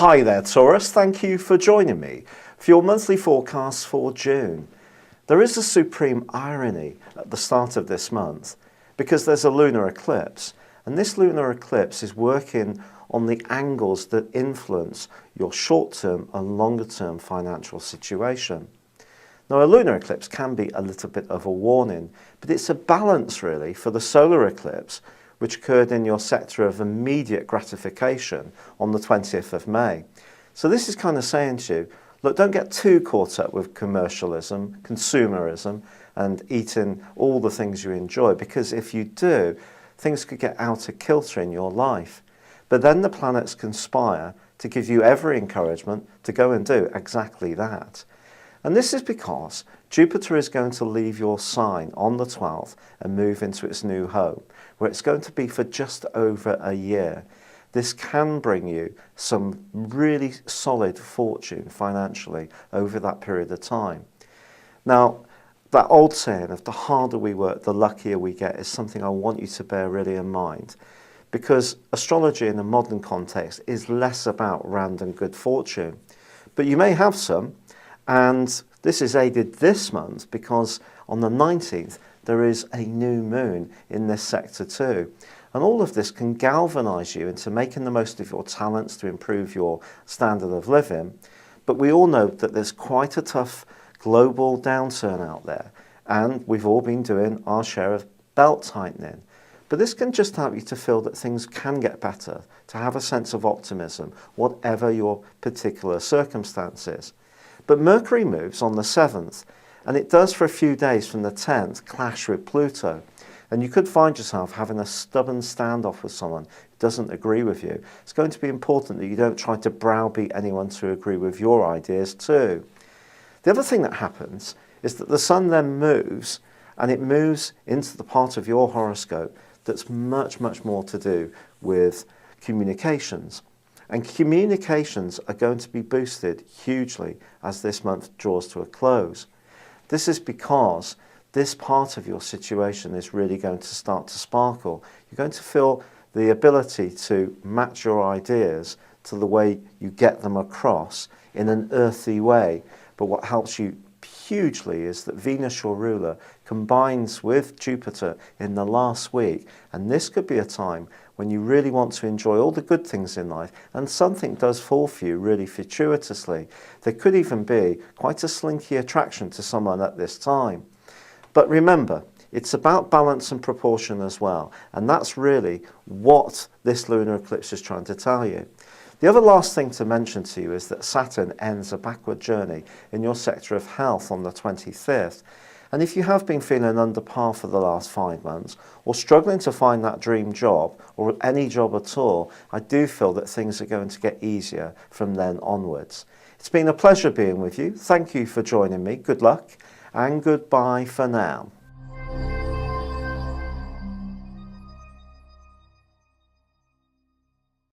Hi there, Taurus. Thank you for joining me for your monthly forecast for June. There is a supreme irony at the start of this month because there's a lunar eclipse, and this lunar eclipse is working on the angles that influence your short-term and longer-term financial situation. Now, a lunar eclipse can be a little bit of a warning, but it's a balance really for the solar eclipse, which occurred in your sector of immediate gratification on the 20th of May. So this is kind of saying to you, look, don't get too caught up with commercialism, consumerism, and eating all the things you enjoy, because if you do, things could get out of kilter in your life. But then the planets conspire to give you every encouragement to go and do exactly that. And this is because Jupiter is going to leave your sign on the 12th and move into its new home, where it's going to be for just over a year. This can bring you some really solid fortune financially over that period of time. Now, that old saying of the harder we work, the luckier we get is something I want you to bear really in mind, because astrology in a modern context is less about random good fortune. But you may have some, and this is aided this month because on the 19th there is a new moon in this sector too. And all of this can galvanise you into making the most of your talents to improve your standard of living. But we all know that there's quite a tough global downturn out there, and we've all been doing our share of belt tightening. But this can just help you to feel that things can get better, to have a sense of optimism, whatever your particular circumstances. But Mercury moves on the 7th, and it does for a few days from the 10th clash with Pluto. And you could find yourself having a stubborn standoff with someone who doesn't agree with you. It's going to be important that you don't try to browbeat anyone to agree with your ideas too. The other thing that happens is that the Sun then moves, and it moves into the part of your horoscope that's much, much more to do with communications. And communications are going to be boosted hugely as this month draws to a close. This is because this part of your situation is really going to start to sparkle. You're going to feel the ability to match your ideas to the way you get them across in an earthy way. But what helps you hugely is that Venus, your ruler, combines with Jupiter in the last week, and this could be a time when you really want to enjoy all the good things in life, and something does fall for you really fortuitously. There could even be quite a slinky attraction to someone at this time. But remember, it's about balance and proportion as well, and that's really what this lunar eclipse is trying to tell you. The other last thing to mention to you is that Saturn ends a backward journey in your sector of health on the 25th. And if you have been feeling under par for the last 5 months, or struggling to find that dream job, or any job at all, I do feel that things are going to get easier from then onwards. It's been a pleasure being with you. Thank you for joining me. Good luck, and goodbye for now.